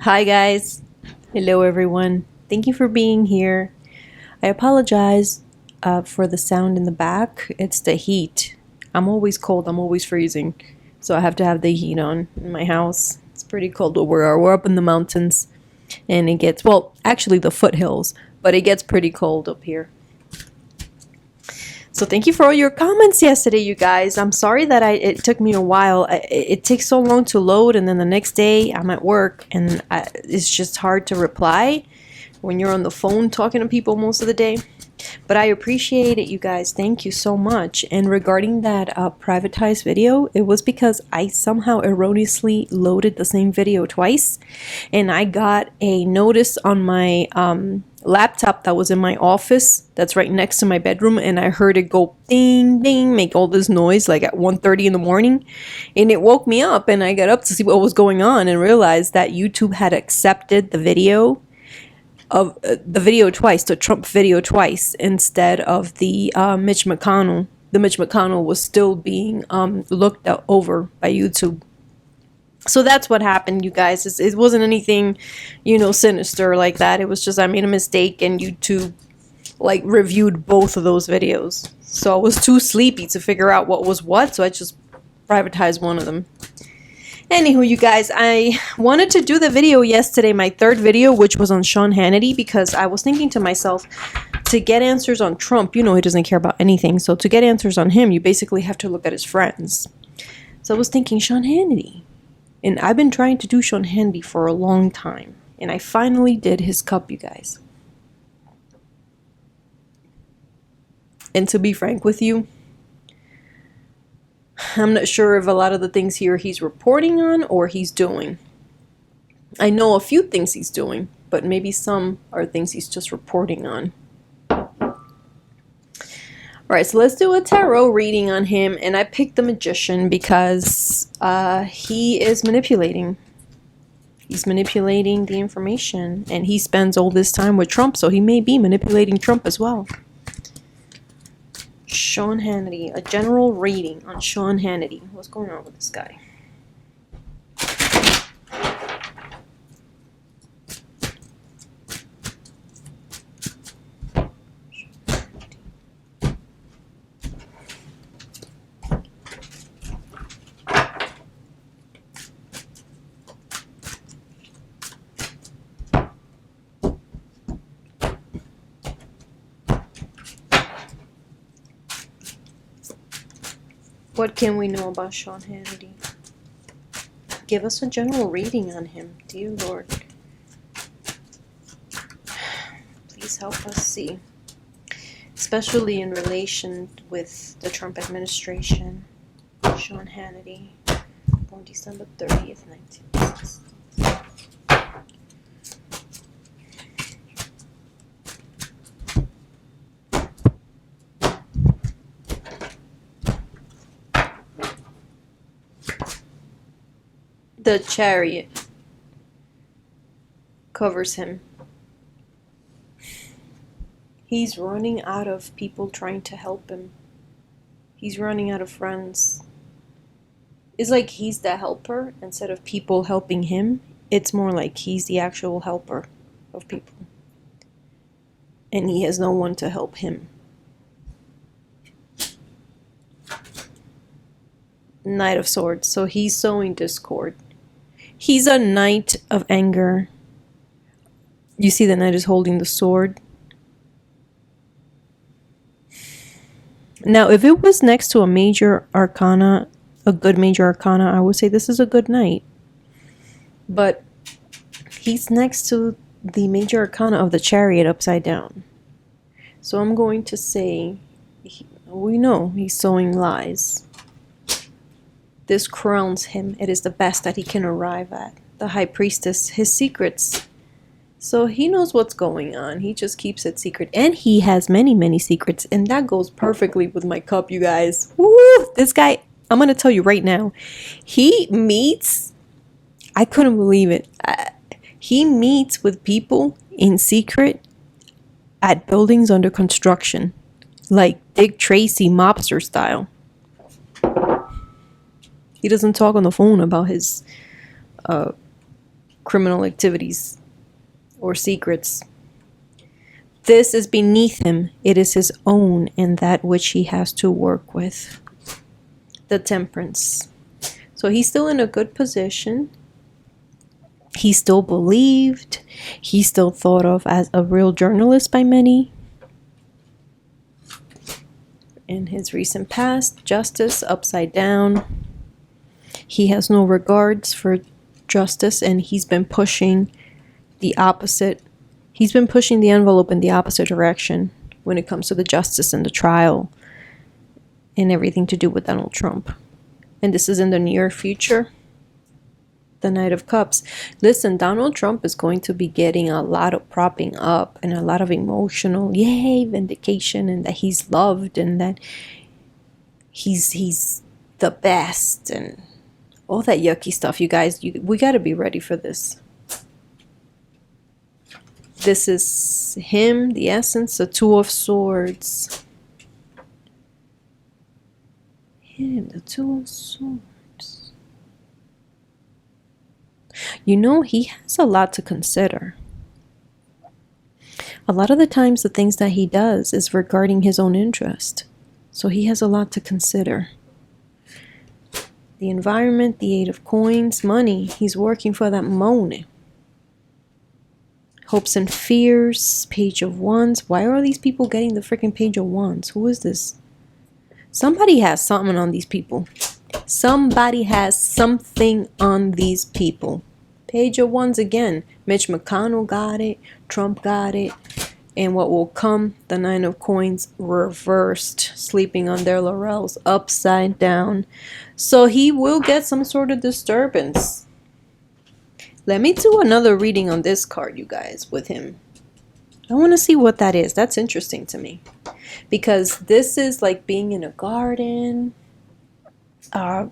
Hi guys. Hello everyone. Thank you for being here. I apologize for the sound in the back. It's the heat. I'm always cold. I'm always freezing. So I have to have the heat on in my house. It's pretty cold where we are. We're up in the mountains and it gets, well, actually the foothills, but it gets pretty cold up here. So thank you for all your comments yesterday, you guys. I'm sorry that it took me a while. It takes so long to load, and then the next day I'm at work, and it's just hard to reply when you're on the phone talking to people most of the day. But I appreciate it, you guys. Thank you so much. And regarding that privatized video, it was because I somehow erroneously loaded the same video twice, and I got a notice on my laptop that was in my office that's right next to my bedroom, and I heard it go ding ding, make all this noise like at 1:30 in the morning, and it woke me up, and I got up to see what was going on and realized that YouTube had accepted the video twice, the Trump video twice, instead of the Mitch McConnell. The Mitch McConnell was still being looked over by YouTube. So that's what happened, you guys. It wasn't anything, sinister like that. It was just I made a mistake and YouTube reviewed both of those videos. So I was too sleepy to figure out what was what, so I just privatized one of them. Anywho, you guys, I wanted to do the video yesterday, my third video, which was on Sean Hannity, because I was thinking to myself, to get answers on Trump, he doesn't care about anything. So to get answers on him, you basically have to look at his friends. So I was thinking Sean Hannity. And I've been trying to do Sean Hannity for a long time. And I finally did his cup, you guys. And to be frank with you, I'm not sure if a lot of the things here he's reporting on or he's doing. I know a few things he's doing, but maybe some are things he's just reporting on. Alright, so let's do a tarot reading on him, and I picked the Magician because he is manipulating. He's manipulating the information, and he spends all this time with Trump, so he may be manipulating Trump as well. Sean Hannity, a general reading on Sean Hannity. What's going on with this guy? What can we know about Sean Hannity? Give us a general reading on him, dear Lord. Please help us see. Especially in relation with the Trump administration. Sean Hannity, born December 30th, 1960. The Chariot covers him. He's running out of people trying to help him. He's running out of friends. It's like he's the helper instead of people helping him. It's more like he's the actual helper of people. And he has no one to help him. Knight of Swords. So he's sowing discord. He's a knight of anger. You see the knight is holding the sword. Now, if it was next to a major arcana, a good major arcana, I would say this is a good knight. But he's next to the major arcana of the Chariot upside down. So I'm going to say, we know he's sowing lies. This crowns him. It is the best that he can arrive at. The High Priestess, his secrets. So he knows what's going on. He just keeps it secret. And he has many, many secrets. And that goes perfectly with my cup, you guys. Woo! This guy, I'm going to tell you right now. He meets, I couldn't believe it. He meets with people in secret at buildings under construction. Like Dick Tracy mobster style. He doesn't talk on the phone about his criminal activities or secrets. This is beneath him. It is his own and that which he has to work with. The Temperance. So he's still in a good position. He's still believed. He's still thought of as a real journalist by many. In his recent past, Justice upside down. He has no regards for justice, and he's been pushing the opposite. He's been pushing the envelope in the opposite direction when it comes to the justice and the trial and everything to do with Donald Trump. And this is in the near future. The Knight of Cups. Listen, Donald Trump is going to be getting a lot of propping up and a lot of emotional, yay, vindication, and that he's loved and that he's the best and all that yucky stuff. You guys, we got to be ready for this. This is him, the essence, the Two of Swords. Him, the Two of Swords. You know, he has a lot to consider. A lot of the times the things that he does is regarding his own interest. So he has a lot to consider. The environment, the Eight of Coins, money. He's working for that money. Hopes and fears, Page of Wands. Why are these people getting the freaking Page of Wands? Who is this? Somebody has something on these people. Somebody has something on these people. Page of Wands again. Mitch McConnell got it. Trump got it. And what will come? The Nine of Coins reversed. Sleeping on their laurels. Upside down. So he will get some sort of disturbance. Let me do another reading on this card, you guys, with him. I want to see what that is. That's interesting to me. Because this is like being in a garden.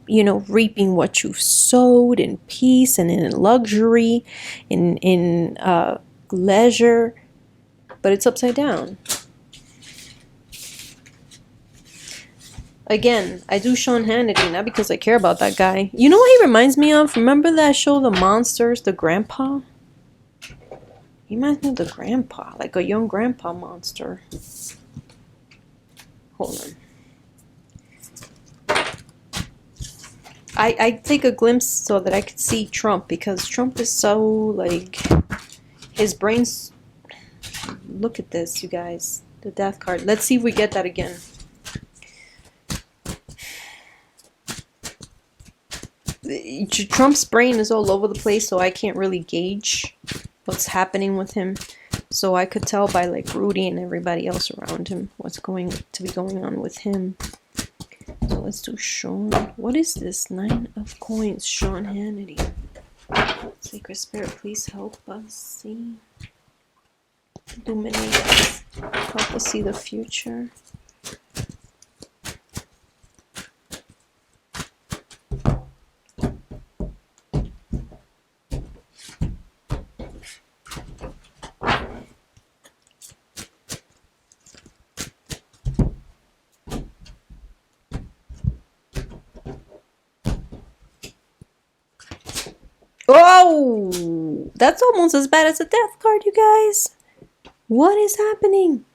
You know, reaping what you've sowed in peace and in luxury, in leisure. But it's upside down. Again, I do Sean Hannity, not because I care about that guy. You know what he reminds me of? Remember that show, The Monsters, the grandpa? He reminds me of the grandpa, like a young grandpa monster. Hold on. I take a glimpse so that I could see Trump, because Trump is so, like, his brain's... Look at this, you guys. The Death card. Let's see if we get that again. Trump's brain is all over the place, so I can't really gauge what's happening with him. So I could tell by like Rudy and everybody else around him what's going to be going on with him. So let's do Sean. What is this? 9 of Coins. Sean Hannity. Sacred Spirit, please help us see. Illuminate us. Help us see the future. Oh, that's almost as bad as a death card, you guys. What is happening?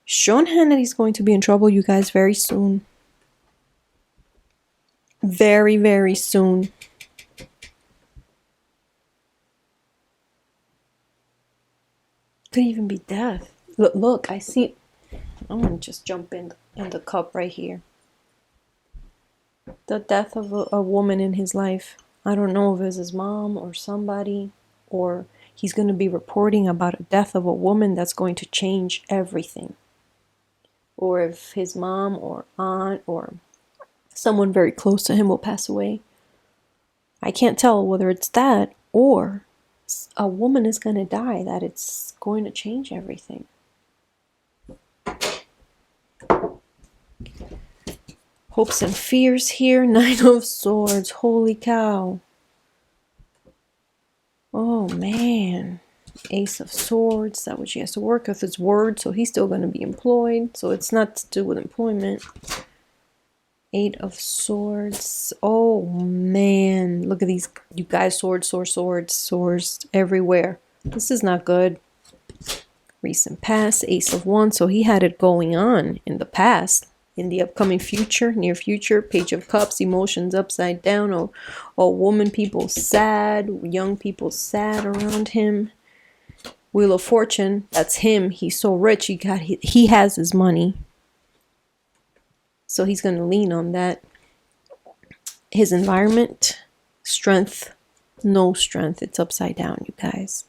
Sean Hannity's going to be in trouble, you guys, very soon. Very, very soon. Could even be death. Look, I see. I'm going to just jump in the cup right here. The death of a woman in his life. I don't know if it's his mom or somebody, or he's going to be reporting about a death of a woman that's going to change everything. Or if his mom or aunt or someone very close to him will pass away. I can't tell whether it's that or a woman is going to die, that it's going to change everything. Hopes and fears here. 9 of Swords. Holy cow. Oh, man. Ace of Swords. That which he has to work with his word. So he's still going to be employed. So it's not to do with employment. Eight of Swords. Oh man, look at these, you guys. Swords, swords, swords, swords everywhere. This is not good. Recent past, Ace of Wands. So he had it going on in the past. In the upcoming future, near future, Page of Cups, emotions upside down, or woman, people sad, young people sad around him. Wheel of Fortune, that's him. He's so rich, he has his money. So he's going to lean on that. His environment, strength, no strength. It's upside down, you guys.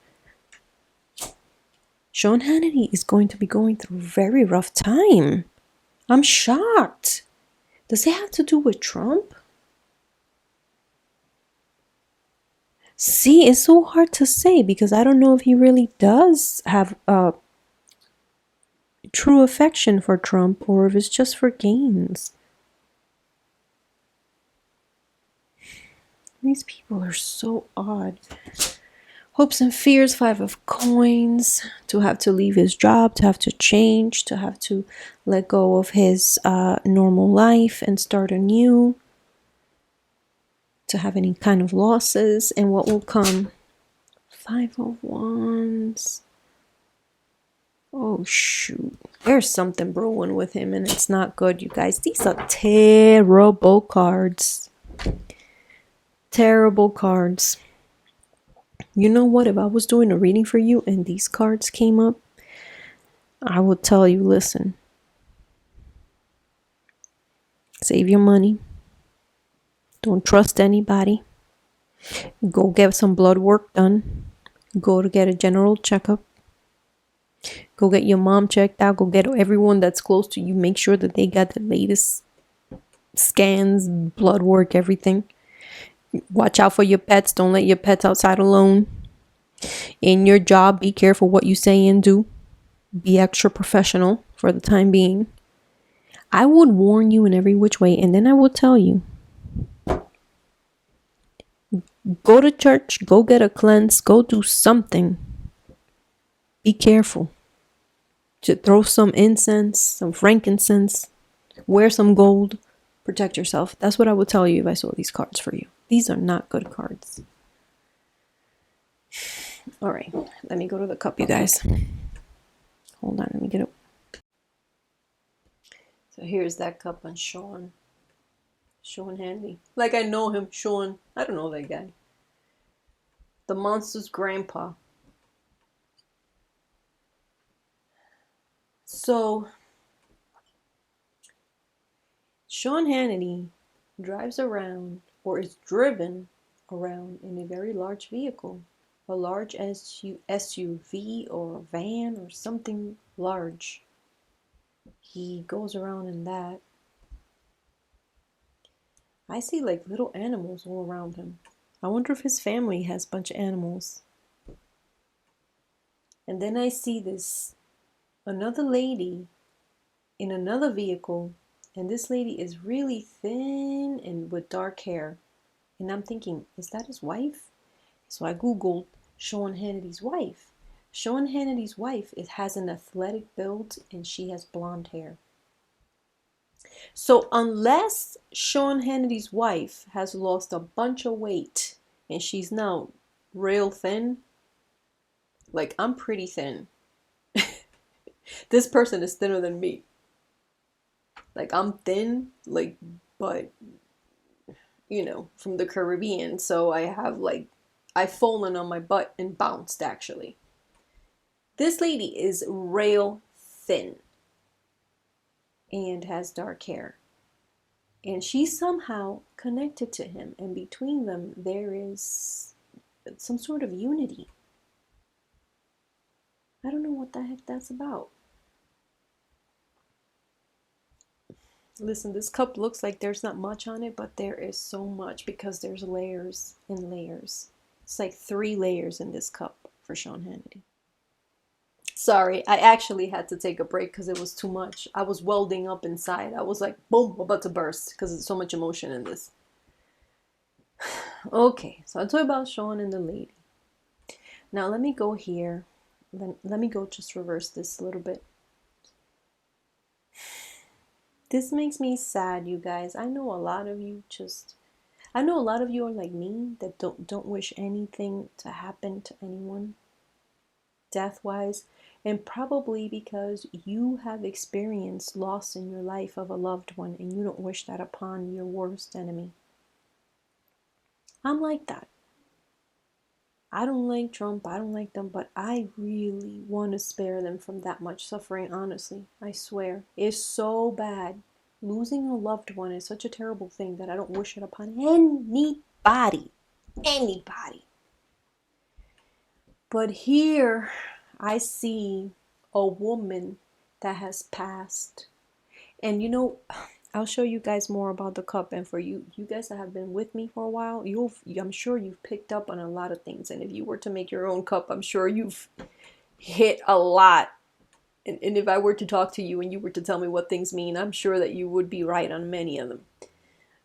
Sean Hannity is going to be going through a very rough time. I'm shocked. Does it have to do with Trump? See, it's so hard to say because I don't know if he really does have a true affection for Trump or if it's just for gains. These people are so odd. Hopes and fears, 5 of coins. To have to leave his job, to have to change, to have to let go of his normal life and start anew. To have any kind of losses and what will come. 5 of Wands. Oh shoot. There's something brewing with him and it's not good, you guys. These are terrible cards. Terrible cards. You know what? If I was doing a reading for you and these cards came up, I would tell you, listen. Save your money. Don't trust anybody. Go get some blood work done. Go to get a general checkup. Go get your mom checked out. Go get everyone that's close to you. Make sure that they got the latest scans, blood work, everything. Watch out for your pets. Don't let your pets outside alone. In your job, be careful what you say and do. Be extra professional for the time being. I would warn you in every which way, and then I will tell you. Go to church, go get a cleanse, go do something. Be careful. To throw some incense, some frankincense, wear some gold, protect yourself. That's what I would tell you if I saw these cards for you. These are not good cards. All right, let me go to the cup, you guys. Hold on, let me get it. So here's that cup on Sean. Sean Hannity. Like I know him, Sean. I don't know that guy. The monster's grandpa. So, Sean Hannity drives around or is driven around in a very large vehicle. A large SUV or a van or something large. He goes around in that. I see like little animals all around him. I wonder if his family has a bunch of animals. And then I see another lady in another vehicle, and this lady is really thin and with dark hair. And I'm thinking, is that his wife? So I googled Sean Hannity's wife. Sean Hannity's wife has an athletic build and she has blonde hair. So unless Sean Hannity's wife has lost a bunch of weight and she's now real thin, like I'm pretty thin. This person is thinner than me. Like I'm thin, like, but you know, from the Caribbean, so I've fallen on my butt and bounced actually. This lady is real thin and has dark hair. And she's somehow connected to him, and between them there is some sort of unity. I don't know what the heck that's about. Listen, this cup looks like there's not much on it, but there is so much because there's layers and layers. It's like 3 layers in this cup for Sean Hannity. Sorry, I actually had to take a break because it was too much. I was welding up inside. I was like, boom, about to burst because there's so much emotion in this. Okay, so I told you about Sean and the lady. Now let me go here. Let me go just reverse this a little bit. This makes me sad, you guys. I know a lot of you just I know a lot of you are like me that don't wish anything to happen to anyone death-wise, and probably because you have experienced loss in your life of a loved one and you don't wish that upon your worst enemy. I'm like that. I don't like Trump, I don't like them, but I really want to spare them from that much suffering, honestly. I swear. It's so bad. Losing a loved one is such a terrible thing that I don't wish it upon anybody. Anybody. But here I see a woman that has passed. And you know, I'll show you guys more about the cup. And for you guys that have been with me for a while, I'm sure you've picked up on a lot of things. And if you were to make your own cup, I'm sure you've hit a lot. And if I were to talk to you and you were to tell me what things mean, I'm sure that you would be right on many of them.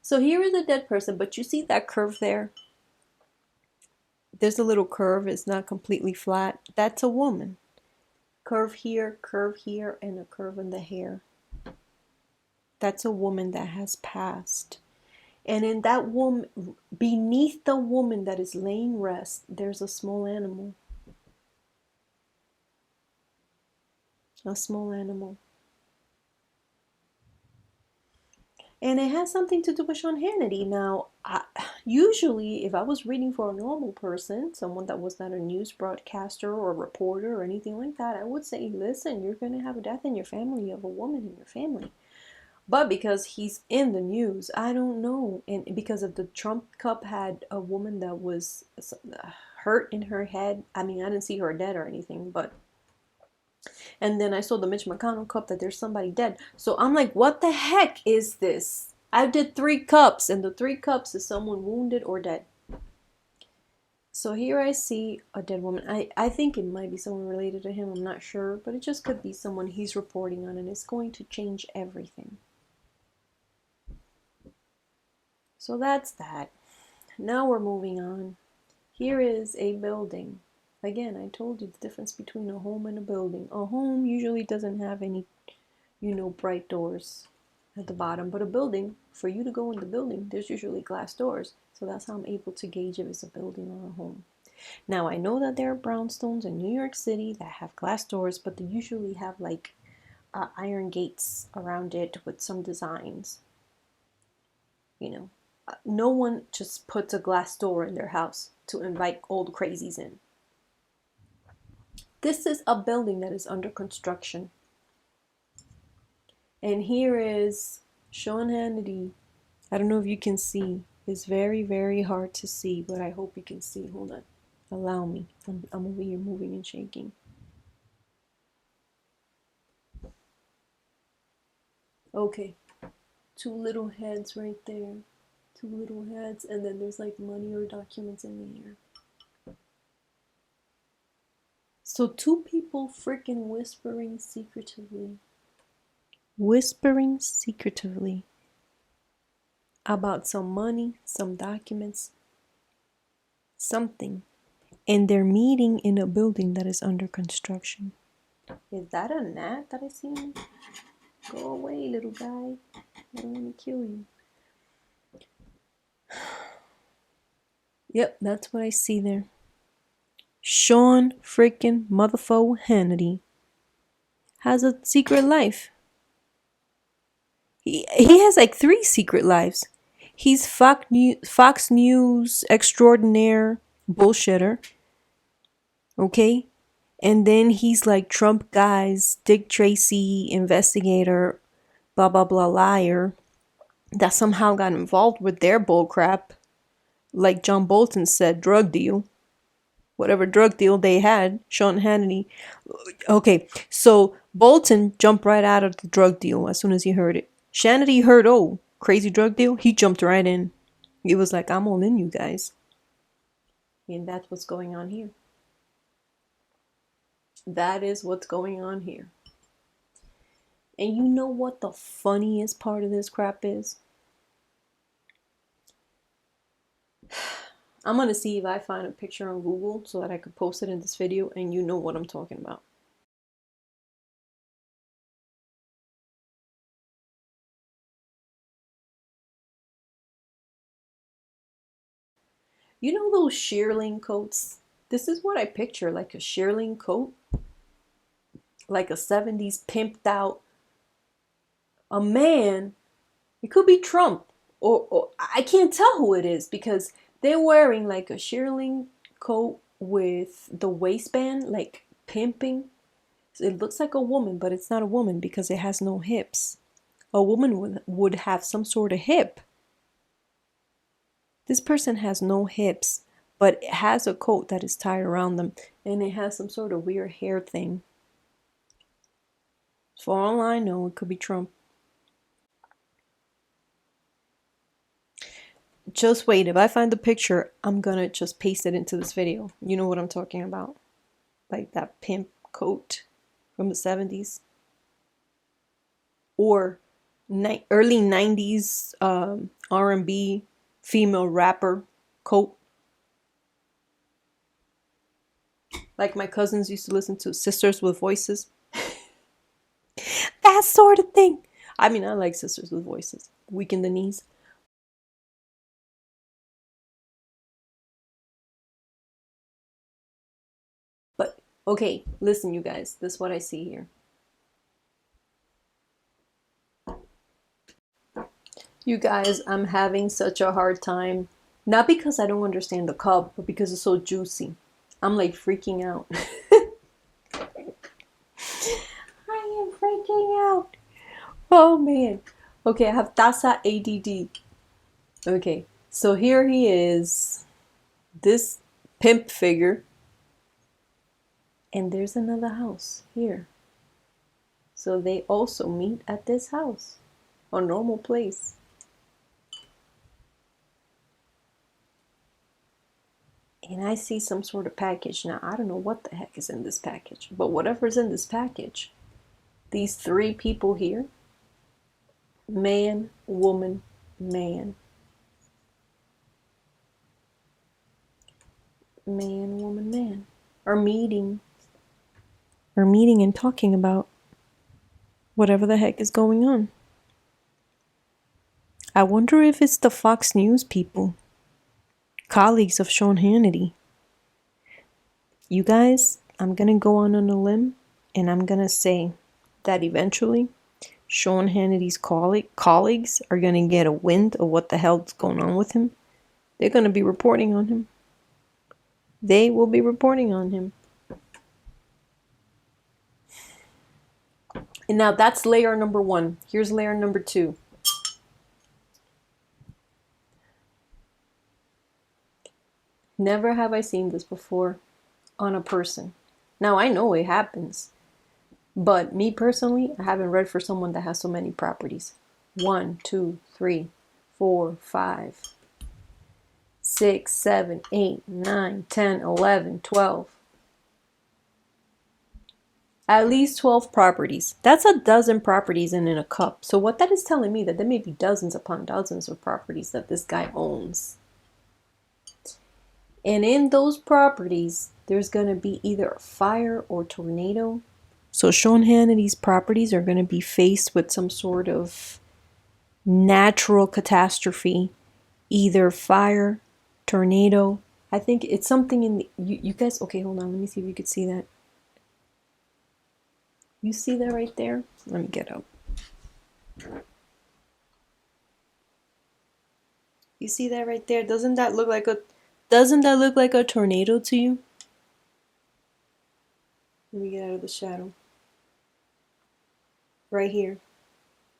So here is a dead person, but you see that curve there? There's a little curve, it's not completely flat. That's a woman. Curve here, and a curve in the hair. That's a woman that has passed. And in that woman, beneath the woman that is laying rest, there's a small animal. A small animal. And it has something to do with Sean Hannity. Now, usually, if I was reading for a normal person, someone that was not a news broadcaster or a reporter or anything like that, I would say, listen, you're going to have a death in your family of a woman in your family. But because he's in the news, I don't know. And because of the Trump cup had a woman that was hurt in her head. I mean, I didn't see her dead or anything, but. And then I saw the Mitch McConnell cup that there's somebody dead. So I'm like, what the heck is this? I did 3 cups, and the 3 cups is someone wounded or dead. So here I see a dead woman. I think it might be someone related to him. I'm not sure. But it just could be someone he's reporting on, and it's going to change everything. So that's that. Now we're moving on. Here is a building. Again, I told you the difference between a home and a building. A home usually doesn't have any, bright doors at the bottom. But a building, for you to go in the building, there's usually glass doors. So that's how I'm able to gauge if it's a building or a home. Now, I know that there are brownstones in New York City that have glass doors, but they usually have like iron gates around it with some designs. No one just puts a glass door in their house to invite old crazies in. This is a building that is under construction. And here is Sean Hannity. I don't know if you can see. It's very, very hard to see, but I hope you can see. Hold on. Allow me. I'm over here moving and shaking. Okay. 2 little heads right there. 2 little heads, and then there's like money or documents in the air. So 2 people freaking whispering secretively. Whispering secretively about some money, some documents, something. And they're meeting in a building that is under construction. Is that a gnat that I see? Go away, little guy. I don't want to kill you. Yep, that's what I see there. Sean freaking motherfucker Hannity has a secret life. He has like 3 secret lives. He's Fox News extraordinaire bullshitter. Okay? And then he's like Trump guys, Dick Tracy investigator, blah blah blah liar that somehow got involved with their bullcrap. Like John Bolton said, drug deal. Whatever drug deal they had, Sean Hannity. Okay, so Bolton jumped right out of the drug deal as soon as he heard it. Hannity heard, oh, crazy drug deal. He jumped right in. He was like, I'm all in, you guys. And that's what's going on here. That is what's going on here. And you know what the funniest part of this crap is? I'm going to see if I find a picture on Google so that I could post it in this video and you know what I'm talking about. You know those shearling coats? This is what I picture, like a shearling coat. Like a 70s pimped out. A man. It could be Trump. Or I can't tell who it is because they're wearing like a shearling coat with the waistband, like pimping. It looks like a woman, but it's not a woman because it has no hips. A woman would have some sort of hip. This person has no hips, but it has a coat that is tied around them, and it has some sort of weird hair thing. For all I know, it could be Trump. Just wait, if I find the picture, I'm gonna just paste it into this video. You know what I'm talking about. Like that pimp coat from the 70s. Or early 90s R&B female rapper coat. Like my cousins used to listen to Sisters with Voices. That sort of thing. I mean, I like Sisters with Voices. Weak in the knees. But, okay, listen you guys. This is what I see here. You guys, I'm having such a hard time. Not because I don't understand the cup, but because it's so juicy. I'm like freaking out. I am freaking out. Oh man. Okay, I have Tasa ADD. Okay, so here he is. This pimp figure. And there's another house here. So they also meet at this house. A normal place. And I see some sort of package. Now, I don't know what the heck is in this package. But whatever's in this package, these three people here, man, woman, man. Man, woman, man. Are meeting and talking about whatever the heck is going on. I wonder if it's the Fox News people. Colleagues of Sean Hannity. You guys, I'm gonna go on a limb and I'm gonna say that eventually Sean Hannity's colleagues are gonna get a wind of what the hell's going on with him. They're gonna be reporting on him. They will be reporting on him. And now that's layer number 1. Here's layer number 2. Never have I seen this before on a person. Now I know it happens, but me personally, I haven't read for someone that has so many properties. 1, 2, 3, 4, 5, 6, 7, 8, 9, 10, 11, 12. At least 12 properties. That's a dozen properties in a cup. So what that is telling me that there may be dozens upon dozens of properties that this guy owns. And in those properties, there's going to be either a fire or tornado. So Sean Hannity's properties are going to be faced with some sort of natural catastrophe. Either fire, tornado. I think it's something in the... You guys... Okay, hold on. Let me see if you could see that. You see that right there? Let me get up. You see that right there? Doesn't that look like a tornado to you? Let me get out of the shadow. Right here.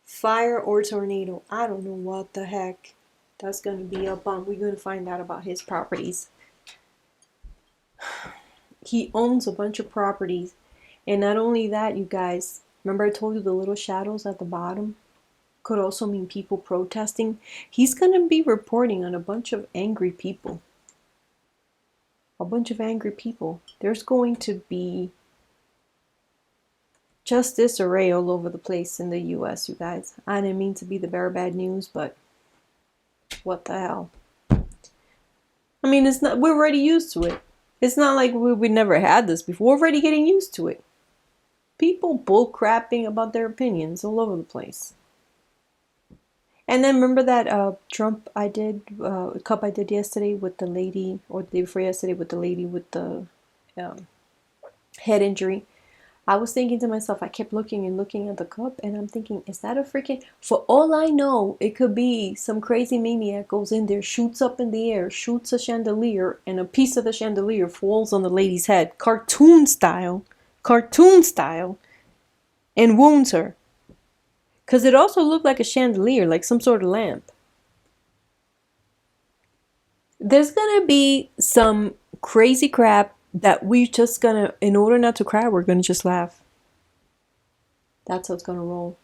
Fire or tornado. I don't know what the heck that's going to be up on. We're going to find out about his properties. He owns a bunch of properties. And not only that, you guys, remember I told you the little shadows at the bottom could also mean people protesting? He's going to be reporting on a bunch of angry people. A bunch of angry people. There's going to be just disarray all over the place in the US, you guys. I didn't mean to be the bearer of bad news, but what the hell? I mean, it's not, we're already used to it. It's not like we never had this before. We're already getting used to it. People bullcrapping about their opinions all over the place. And then remember that Trump I did cup I did yesterday with the lady, or the day before yesterday with the lady with the um, head injury. I was thinking to myself, I kept looking and looking at the cup, and I'm thinking, is that a freaking? For all I know, it could be some crazy maniac goes in there, shoots up in the air, shoots a chandelier, and a piece of the chandelier falls on the lady's head, cartoon style, and wounds her. Because it also looked like a chandelier, like some sort of lamp. There's gonna be some crazy crap that we just gonna, in order not to cry, we're gonna just laugh. That's how it's gonna roll.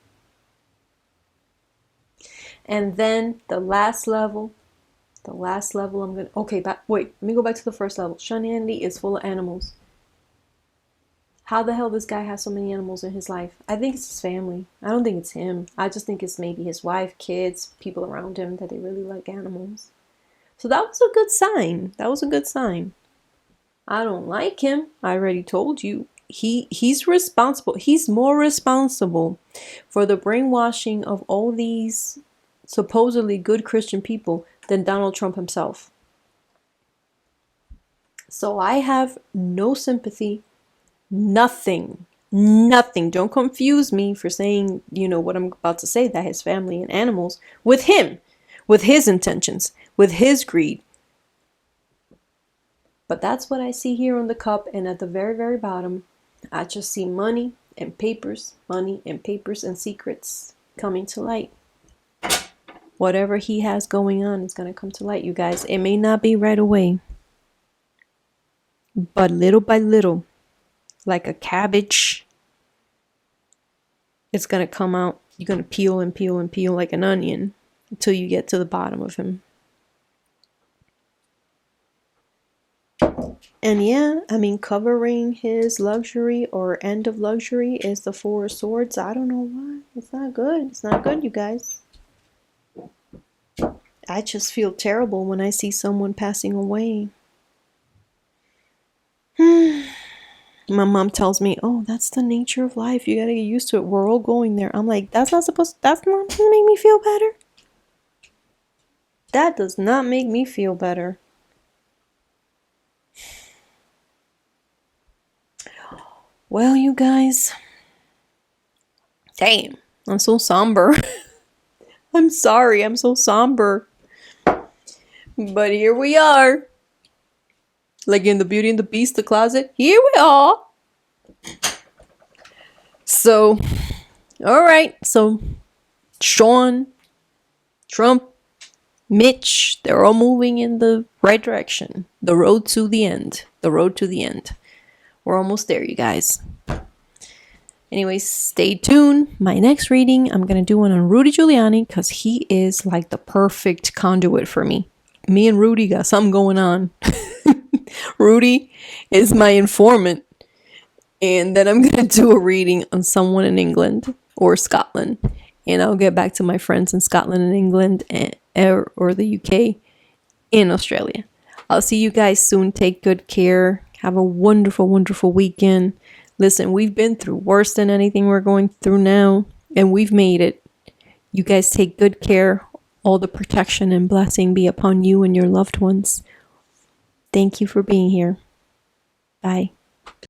And then the last level, I'm gonna, okay, wait, let me go back to the first level. Hannity is full of animals. How the hell this guy has so many animals in his life? I think it's his family. I don't think it's him. I just think it's maybe his wife, kids, people around him that they really like animals. So that was a good sign. That was a good sign. I don't like him. I already told you. He's responsible. He's more responsible for the brainwashing of all these supposedly good Christian people than Donald Trump himself. So I have no sympathy. Nothing. Nothing. Don't confuse me for saying, what I'm about to say, that his family and animals, with him, with his intentions, with his greed. But that's what I see here on the cup, and at the very, very bottom, I just see money and papers and secrets coming to light. Whatever he has going on is going to come to light, you guys. It may not be right away, but little by little, like a cabbage, it's going to come out. You're going to peel and peel and peel like an onion until you get to the bottom of him. And yeah, I mean, covering his luxury or end of luxury is the Four of Swords. I don't know why. It's not good. It's not good, you guys. I just feel terrible when I see someone passing away. My mom tells me, oh, that's the nature of life. You gotta get used to it. We're all going there. I'm like, that's not gonna make me feel better. That does not make me feel better. Well, you guys, damn, I'm so somber. I'm sorry, I'm so somber. But here we are. Like in the Beauty and the Beast, the closet. Here we are. So, alright. So, Sean, Trump, Mitch, they're all moving in the right direction. The road to the end. The road to the end. We're almost there, you guys. Anyways, stay tuned. My next reading, I'm going to do one on Rudy Giuliani because he is like the perfect conduit for me. Me and Rudy got something going on. Rudy is my informant. And then I'm going to do a reading on someone in England or Scotland. And I'll get back to my friends in Scotland and England or the UK and Australia. I'll see you guys soon. Take good care. Have a wonderful, wonderful weekend. Listen, we've been through worse than anything we're going through now. And we've made it. You guys take good care. All the protection and blessing be upon you and your loved ones. Thank you for being here. Bye.